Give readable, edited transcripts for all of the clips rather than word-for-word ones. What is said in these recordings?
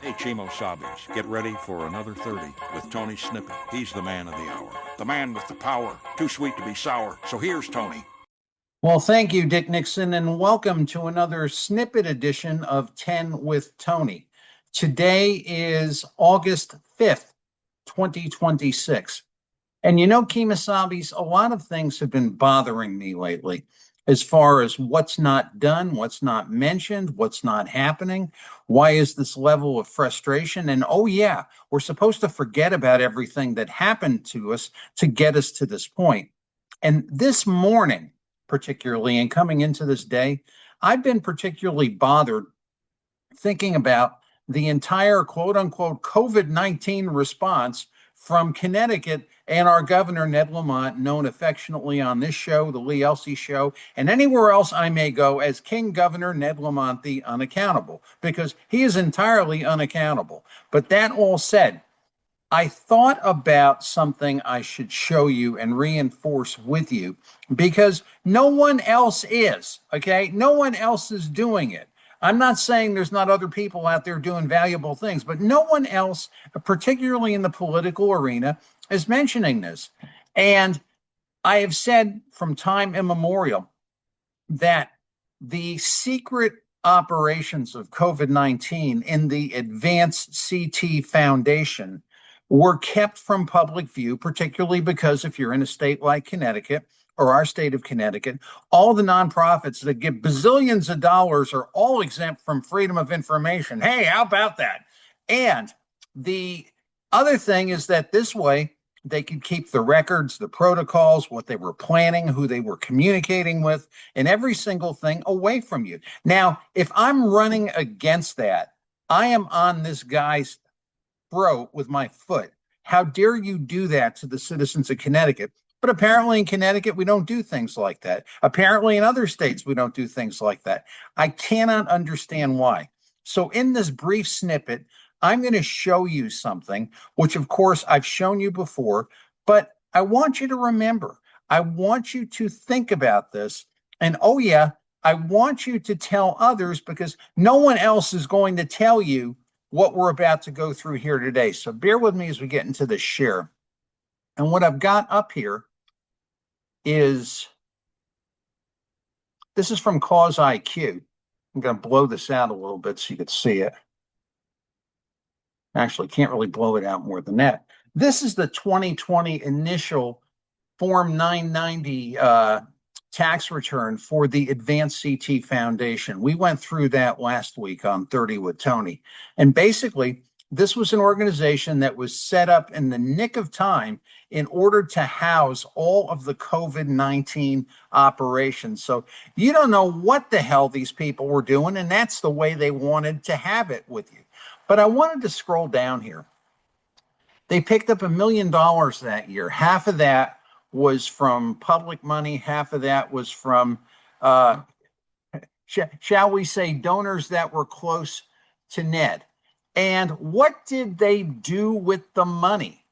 Hey, Chimo Sabis, get ready for another 30 with Tony Snippet. He's the man of the hour, the man with the power, too sweet to be sour. So here's Tony. Well, thank you, Dick Nixon, and welcome to another Snippet edition of 10 with Tony. Today is August 5th, 2026. And you know, Kemosabe's, a lot of things have been bothering me lately as far as what's not done, what's not mentioned, what's not happening. Why is this level of frustration? And oh, yeah, we're supposed to forget about everything that happened to us to get us to this point. And this morning, particularly, and coming into this day, I've been particularly bothered thinking about the entire quote unquote COVID-19 response from Connecticut and our governor, Ned Lamont, known affectionately on this show, the Lee Elsey Show, and anywhere else I may go as King Governor Ned Lamont the Unaccountable, because he is entirely unaccountable. But that all said, I thought about something I should show you and reinforce with you because no one else is, okay? No one else is doing it. I'm not saying there's not other people out there doing valuable things, but no one else, particularly in the political arena, is mentioning this. And I have said from time immemorial that the secret operations of COVID-19 in the Advanced CT Foundation were kept from public view, particularly because if you're in a state like Connecticut or our state of Connecticut, all the nonprofits that give bazillions of dollars are all exempt from freedom of information. Hey, how about that? And the other thing is that this way, they could keep the records, the protocols, what they were planning, who they were communicating with, and every single thing away from you. Now, if I'm running against that, I am on this guy's throat with my foot. How dare you do that to the citizens of Connecticut? But apparently in Connecticut, we don't do things like that. Apparently in other states, we don't do things like that. I cannot understand why. So in this brief snippet, I'm going to show you something, which of course I've shown you before, but I want you to remember. I want you to think about this. And oh, yeah, I want you to tell others because no one else is going to tell you what we're about to go through here today. So bear with me as we get into this share. And what I've got up here is, this is from Cause IQ. I'm going to blow this out a little bit so you can see it. Actually, can't really blow it out more than that. This is the 2020 initial Form 990 tax return for the Advanced CT Foundation. We went through that last week on 30 with Tony. And basically, this was an organization that was set up in the nick of time in order to house all of the COVID-19 operations. So you don't know what the hell these people were doing, and that's the way they wanted to have it with you. But I wanted to scroll down here. They picked up $1 million that year. Half of that was from public money. Half of that was from, shall we say, donors that were close to Ned. And what did they do with the money?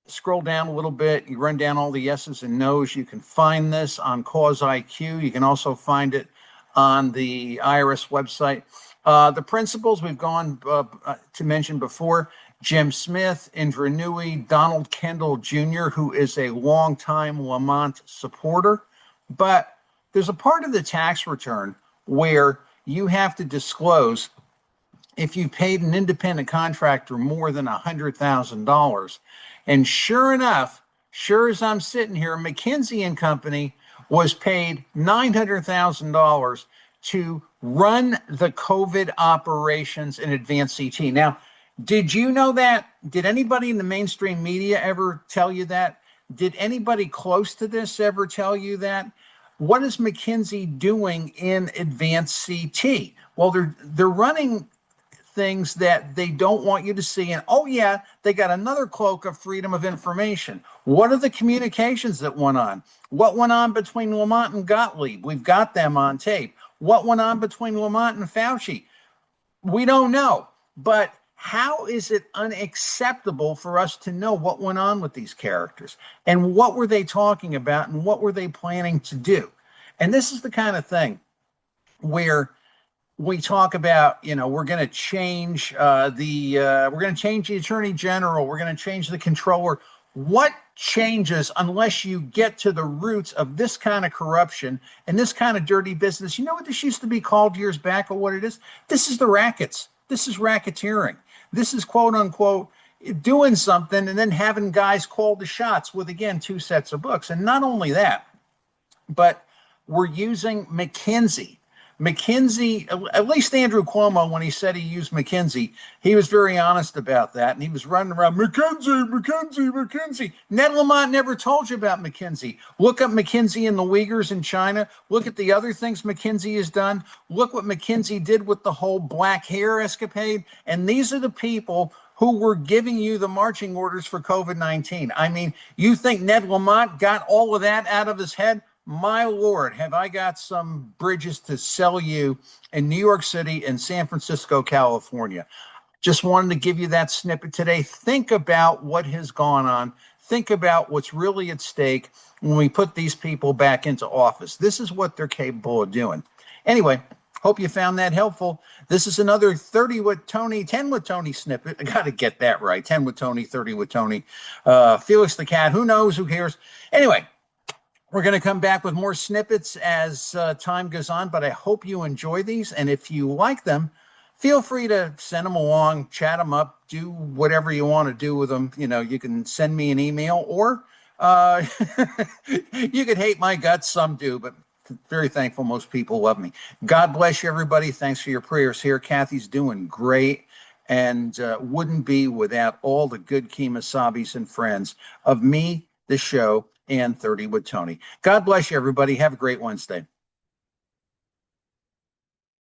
Scroll down a little bit. You run down all the yeses and nos. You can find this on Cause IQ. You can also find it on the IRS website. The principals we've gone to mention before: Jim Smith, Indra Nui, Donald Kendall Jr., who is a longtime Lamont supporter. But there's a part of the tax return where you have to disclose if you paid an independent contractor more than $100,000. And sure enough, sure as I'm sitting here, McKinsey and Company was paid $900,000 to run the COVID operations in Advanced CT. Now, did you know that? Did anybody in the mainstream media ever tell you that? Did anybody close to this ever tell you that? What is McKinsey doing in Advanced CT? Well, they're running things that they don't want you to see. And oh yeah, they got another cloak of freedom of information. What are the communications that went on? What went on between Lamont and Gottlieb? We've got them on tape. What went on between Lamont and Fauci? We don't know. But how is it unacceptable for us to know what went on with these characters? And what were they talking about? And what were they planning to do? And this is the kind of thing where we talk about, we're going to change we're going to change the attorney general. We're going to change the controller. What changes unless you get to the roots of this kind of corruption and this kind of dirty business? You know what this used to be called years back, or what it is? This is the rackets. This is racketeering. This is quote unquote doing something and then having guys call the shots with, again, two sets of books. And not only that, but we're using McKinsey. McKinsey, at least Andrew Cuomo, when he said he used McKinsey, he was very honest about that. And he was running around, McKinsey. Ned Lamont never told you about McKinsey. Look up McKinsey and the Uyghurs in China. Look at the other things McKinsey has done. Look what McKinsey did with the whole black hair escapade. And these are the people who were giving you the marching orders for COVID-19. I mean, you think Ned Lamont got all of that out of his head? My Lord, have I got some bridges to sell you in New York City and San Francisco, California. Just wanted to give you that snippet today. Think about what has gone on. Think about what's really at stake when we put these people back into office. This is what they're capable of doing. Anyway, hope you found that helpful. This is another 30 with Tony, 10 with Tony snippet. I got to get that right. 10 with Tony, 30 with Tony. Felix the cat, who knows, who cares? Anyway, we're going to come back with more snippets as time goes on, but I hope you enjoy these. And if you like them, feel free to send them along, chat them up, do whatever you want to do with them. You can send me an email, or you could hate my guts. Some do, but very thankful most people love me. God bless you, everybody. Thanks for your prayers here. Kathy's doing great, and wouldn't be without all the good Kemasabis and friends of me, the show, and 30 with Tony. God bless you, everybody. Have a great Wednesday.